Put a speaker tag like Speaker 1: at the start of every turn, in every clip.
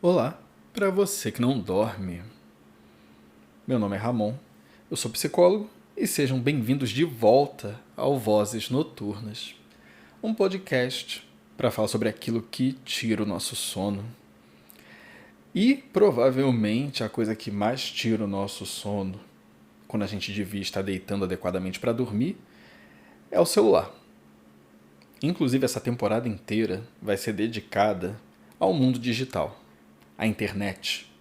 Speaker 1: Olá, para você que não dorme. Meu nome é Ramon, eu sou psicólogo e sejam bem-vindos de volta ao Vozes Noturnas, um podcast para falar sobre aquilo que tira o nosso sono. E provavelmente a coisa que mais tira o nosso sono, quando a gente devia estar deitando adequadamente para dormir, é o celular. Inclusive, essa temporada inteira vai ser dedicada ao mundo digital, à internet.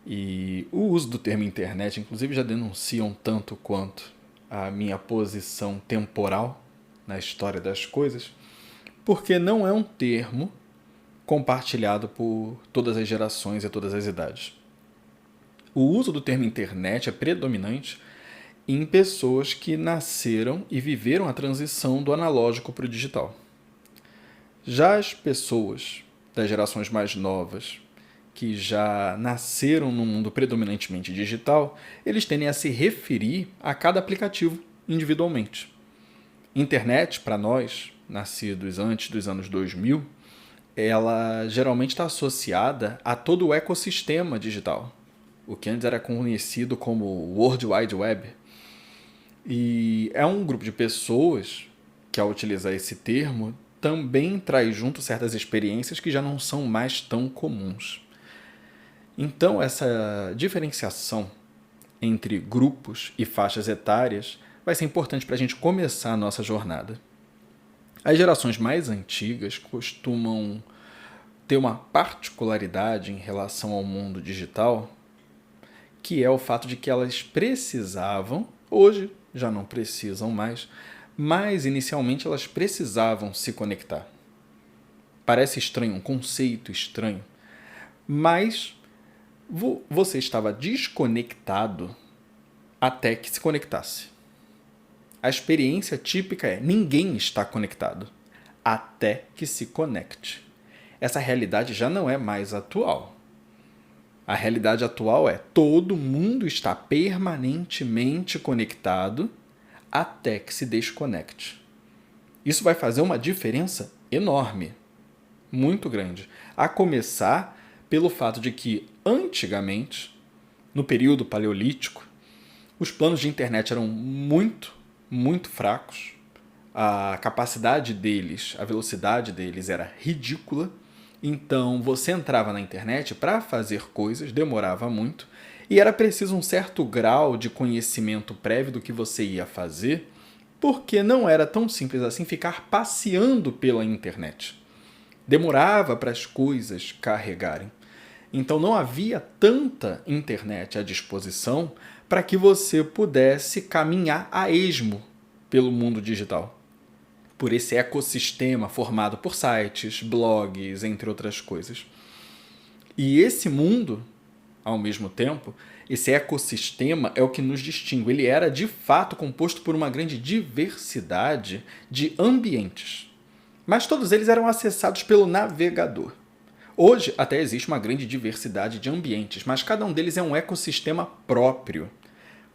Speaker 1: E o uso do termo internet, inclusive, já denunciam tanto quanto a minha posição temporal na história das coisas, porque não é um termo compartilhado por todas as gerações e todas as idades. O uso do termo internet é predominante em pessoas que nasceram e viveram a transição do analógico para o digital. Já as pessoas das gerações mais novas, que já nasceram num mundo predominantemente digital, eles tendem a se referir a cada aplicativo individualmente. Internet, para nós, nascidos antes dos anos 2000, ela geralmente está associada a todo o ecossistema digital, o que antes era conhecido como World Wide Web. E é um grupo de pessoas que, ao utilizar esse termo, também traz junto certas experiências que já não são mais tão comuns. Então, essa diferenciação entre grupos e faixas etárias vai ser importante para a gente começar a nossa jornada. As gerações mais antigas costumam ter uma particularidade em relação ao mundo digital, que é o fato de que elas precisavam, hoje já não precisam mais, mas inicialmente elas precisavam se conectar. Parece estranho, um conceito estranho, mas você estava desconectado até que se conectasse. A experiência típica é: ninguém está conectado até que se conecte. Essa realidade já não é mais atual. A realidade atual é: todo mundo está permanentemente conectado até que se desconecte. Isso vai fazer uma diferença enorme, muito grande. A começar pelo fato de que, antigamente, no período paleolítico, os planos de internet eram muito fracos. A capacidade deles, a velocidade deles era ridícula. Então, você entrava na internet para fazer coisas, demorava muito, e era preciso um certo grau de conhecimento prévio do que você ia fazer, porque não era tão simples assim ficar passeando pela internet. Demorava para as coisas carregarem. Então não havia tanta internet à disposição para que você pudesse caminhar a esmo pelo mundo digital, por esse ecossistema formado por sites, blogs, entre outras coisas. E esse mundo, ao mesmo tempo, esse ecossistema é o que nos distingue. Ele era, de fato, composto por uma grande diversidade de ambientes, mas todos eles eram acessados pelo navegador. Hoje até existe uma grande diversidade de ambientes, mas cada um deles é um ecossistema próprio.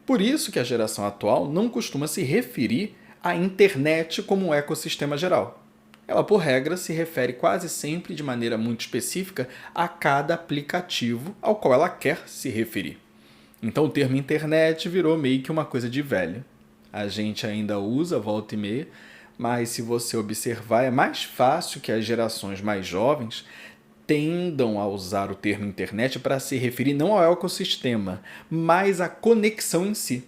Speaker 1: Por isso que a geração atual não costuma se referir à internet como um ecossistema geral. Ela, por regra, se refere quase sempre de maneira muito específica a cada aplicativo ao qual ela quer se referir. Então o termo internet virou meio que uma coisa de velho. A gente ainda usa volta e meia, mas se você observar, é mais fácil que as gerações mais jovens tendam a usar o termo internet para se referir não ao ecossistema, mas à conexão em si.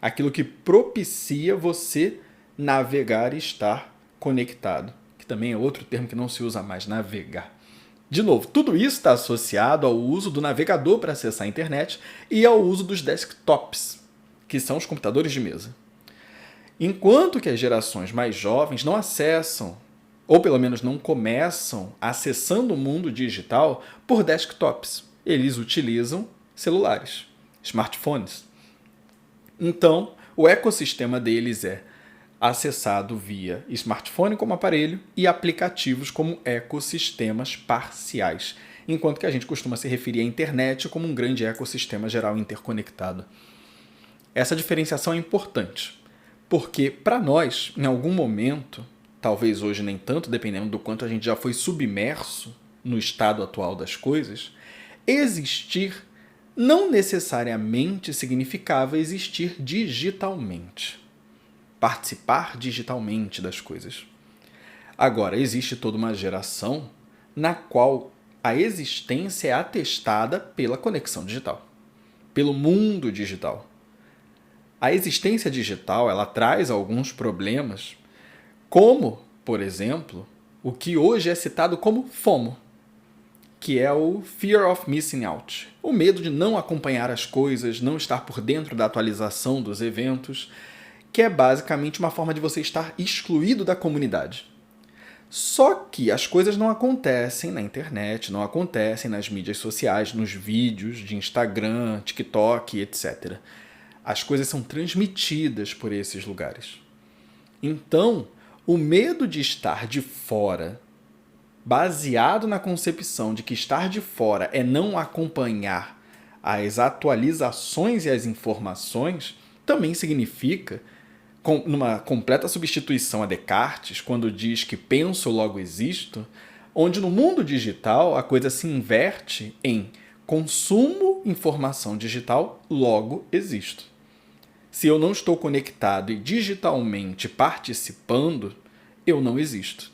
Speaker 1: Aquilo que propicia você navegar e estar conectado, que também é outro termo que não se usa mais, navegar. De novo, tudo isso está associado ao uso do navegador para acessar a internet e ao uso dos desktops, que são os computadores de mesa. Enquanto que as gerações mais jovens não acessam, ou pelo menos não começam acessando o mundo digital por desktops. Eles utilizam celulares, smartphones. Então, o ecossistema deles é acessado via smartphone como aparelho e aplicativos como ecossistemas parciais, enquanto que a gente costuma se referir à internet como um grande ecossistema geral interconectado. Essa diferenciação é importante, porque para nós, em algum momento, talvez hoje nem tanto, dependendo do quanto a gente já foi submerso no estado atual das coisas, existir não necessariamente significava existir digitalmente, participar digitalmente das coisas. Agora, existe toda uma geração na qual a existência é atestada pela conexão digital, pelo mundo digital. A existência digital, ela traz alguns problemas, como, por exemplo, o que hoje é citado como FOMO, que é o Fear of Missing Out, o medo de não acompanhar as coisas, não estar por dentro da atualização dos eventos, que é basicamente uma forma de você estar excluído da comunidade. Só que as coisas não acontecem na internet, não acontecem nas mídias sociais, nos vídeos de Instagram, TikTok, etc. As coisas são transmitidas por esses lugares. Então, o medo de estar de fora, baseado na concepção de que estar de fora é não acompanhar as atualizações e as informações, também significa, numa completa substituição a Descartes, quando diz que penso, logo existo, onde no mundo digital a coisa se inverte em consumo informação digital, logo existo. Se eu não estou conectado e digitalmente participando, eu não existo.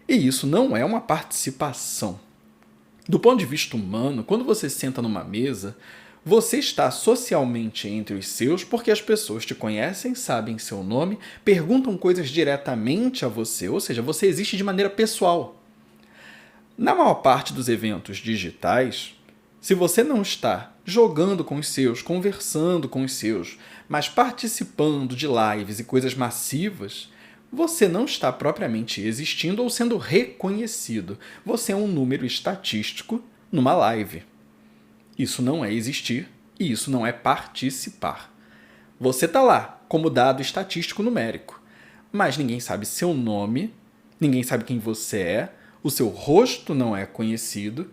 Speaker 1: E isso não é uma participação. Do ponto de vista humano, quando você senta numa mesa, você está socialmente entre os seus porque as pessoas te conhecem, sabem seu nome, perguntam coisas diretamente a você, ou seja, você existe de maneira pessoal. Na maior parte dos eventos digitais, se você não está jogando com os seus, conversando com os seus, mas participando de lives e coisas massivas, você não está propriamente existindo ou sendo reconhecido. Você é um número estatístico numa live. Isso não é existir e isso não é participar. Você está lá como dado estatístico numérico, mas ninguém sabe seu nome, ninguém sabe quem você é, o seu rosto não é conhecido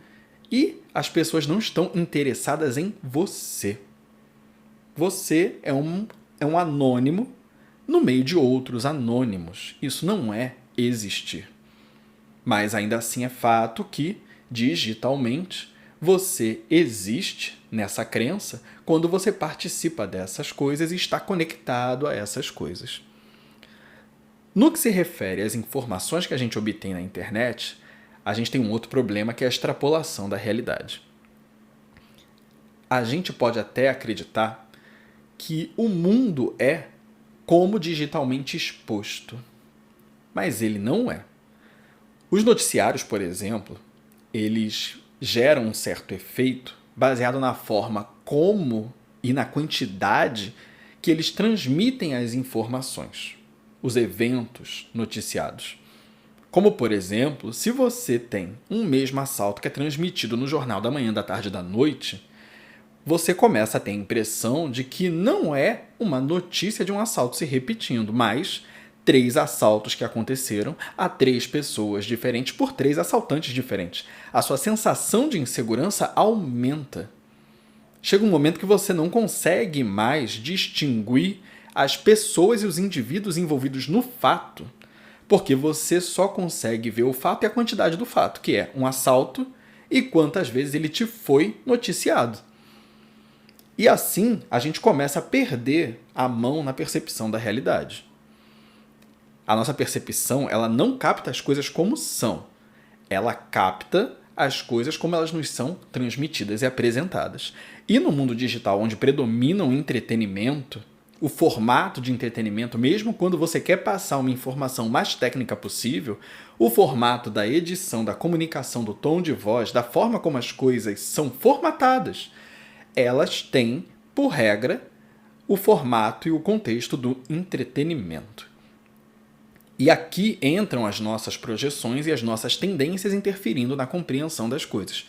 Speaker 1: e as pessoas não estão interessadas em você. Você é um anônimo no meio de outros anônimos. Isso não é existir. Mas ainda assim é fato que, digitalmente, você existe nessa crença quando você participa dessas coisas e está conectado a essas coisas. No que se refere às informações que a gente obtém na internet, a gente tem um outro problema que é a extrapolação da realidade. A gente pode até acreditar que o mundo é como digitalmente exposto, mas ele não é. Os noticiários, por exemplo, eles geram um certo efeito baseado na forma como e na quantidade que eles transmitem as informações, os eventos noticiados. Como, por exemplo, se você tem um mesmo assalto que é transmitido no Jornal da Manhã, da Tarde e da Noite, você começa a ter a impressão de que não é uma notícia de um assalto se repetindo, mas 3 assaltos que aconteceram a 3 pessoas diferentes por 3 assaltantes diferentes. A sua sensação de insegurança aumenta. Chega um momento que você não consegue mais distinguir as pessoas e os indivíduos envolvidos no fato, porque você só consegue ver o fato e a quantidade do fato, que é um assalto e quantas vezes ele te foi noticiado. E assim, a gente começa a perder a mão na percepção da realidade. A nossa percepção, ela não capta as coisas como são. Ela capta as coisas como elas nos são transmitidas e apresentadas. E no mundo digital, onde predomina o entretenimento, o formato de entretenimento, mesmo quando você quer passar uma informação mais técnica possível, o formato da edição, da comunicação, do tom de voz, da forma como as coisas são formatadas, elas têm, por regra, o formato e o contexto do entretenimento. E aqui entram as nossas projeções e as nossas tendências interferindo na compreensão das coisas.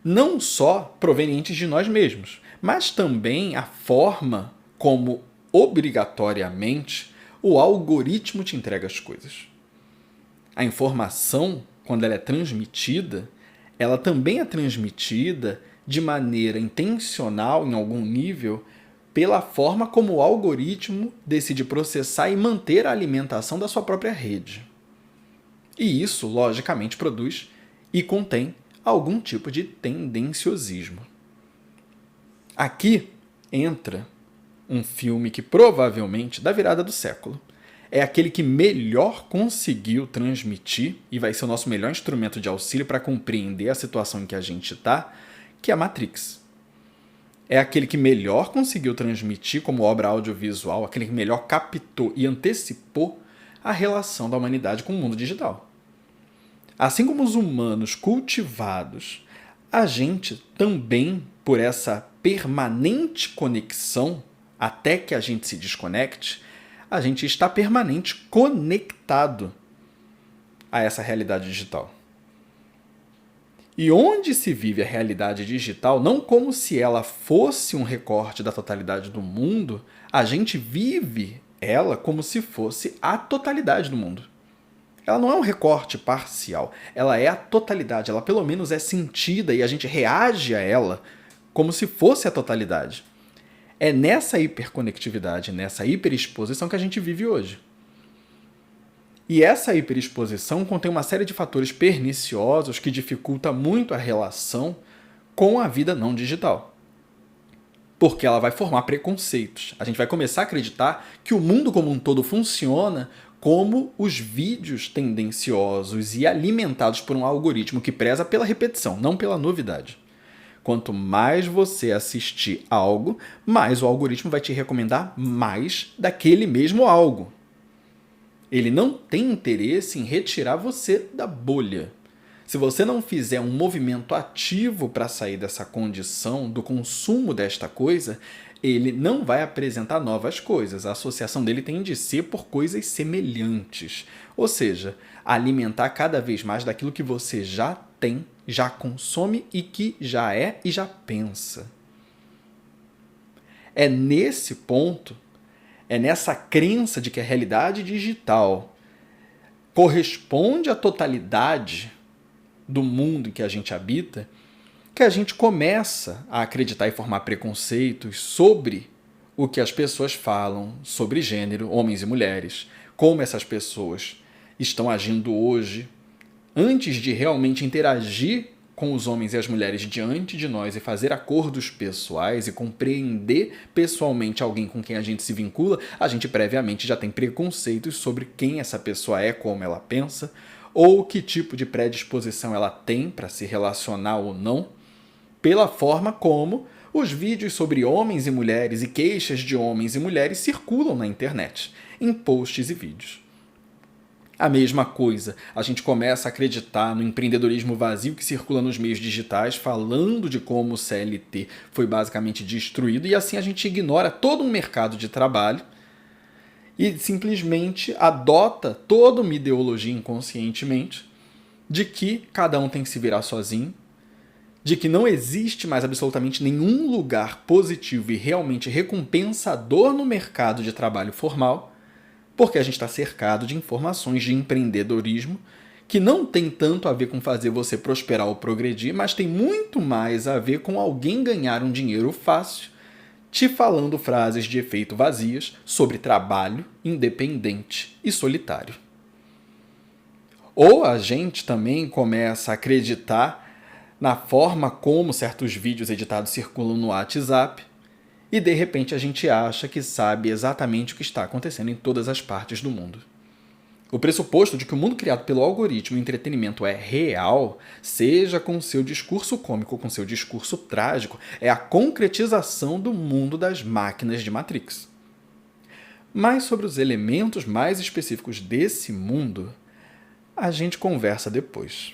Speaker 1: Não só provenientes de nós mesmos, mas também a forma como, obrigatoriamente, o algoritmo te entrega as coisas. A informação, quando ela é transmitida, ela também é transmitida de maneira intencional, em algum nível, pela forma como o algoritmo decide processar e manter a alimentação da sua própria rede. E isso, logicamente, produz e contém algum tipo de tendenciosismo. Aqui entra um filme que provavelmente, da virada do século, é aquele que melhor conseguiu transmitir e vai ser o nosso melhor instrumento de auxílio para compreender a situação em que a gente está, que é a Matrix. É aquele que melhor conseguiu transmitir como obra audiovisual, aquele que melhor captou e antecipou a relação da humanidade com o mundo digital. Assim como os humanos cultivados, a gente também, por essa permanente conexão, até que a gente se desconecte, a gente está permanente conectado a essa realidade digital. E onde se vive a realidade digital, não como se ela fosse um recorte da totalidade do mundo, a gente vive ela como se fosse a totalidade do mundo. Ela não é um recorte parcial, ela é a totalidade, ela pelo menos é sentida e a gente reage a ela como se fosse a totalidade. É nessa hiperconectividade, nessa hiperexposição que a gente vive hoje. E essa hiperexposição contém uma série de fatores perniciosos que dificulta muito a relação com a vida não digital. Porque ela vai formar preconceitos. A gente vai começar a acreditar que o mundo como um todo funciona como os vídeos tendenciosos e alimentados por um algoritmo que preza pela repetição, não pela novidade. Quanto mais você assistir algo, mais o algoritmo vai te recomendar mais daquele mesmo algo. Ele não tem interesse em retirar você da bolha. Se você não fizer um movimento ativo para sair dessa condição do consumo desta coisa, ele não vai apresentar novas coisas. A associação dele tem de ser por coisas semelhantes. Ou seja, alimentar cada vez mais daquilo que você já tem, já consome e que já é e já pensa. É nesse ponto, é nessa crença de que a realidade digital corresponde à totalidade do mundo em que a gente habita, que a gente começa a acreditar e formar preconceitos sobre o que as pessoas falam sobre gênero, homens e mulheres, como essas pessoas estão agindo hoje, antes de realmente interagir com os homens e as mulheres diante de nós e fazer acordos pessoais e compreender pessoalmente alguém com quem a gente se vincula, a gente previamente já tem preconceitos sobre quem essa pessoa é, como ela pensa, ou que tipo de predisposição ela tem para se relacionar ou não, pela forma como os vídeos sobre homens e mulheres e queixas de homens e mulheres circulam na internet, em posts e vídeos. A mesma coisa, a gente começa a acreditar no empreendedorismo vazio que circula nos meios digitais, falando de como o CLT foi basicamente destruído, e assim a gente ignora todo um mercado de trabalho e simplesmente adota toda uma ideologia inconscientemente de que cada um tem que se virar sozinho, de que não existe mais absolutamente nenhum lugar positivo e realmente recompensador no mercado de trabalho formal, porque a gente está cercado de informações de empreendedorismo que não tem tanto a ver com fazer você prosperar ou progredir, mas tem muito mais a ver com alguém ganhar um dinheiro fácil, te falando frases de efeito vazias sobre trabalho independente e solitário. Ou a gente também começa a acreditar na forma como certos vídeos editados circulam no WhatsApp, e de repente a gente acha que sabe exatamente o que está acontecendo em todas as partes do mundo. O pressuposto de que o mundo criado pelo algoritmo e entretenimento é real, seja com seu discurso cômico ou com seu discurso trágico, é a concretização do mundo das máquinas de Matrix. Mas sobre os elementos mais específicos desse mundo, a gente conversa depois.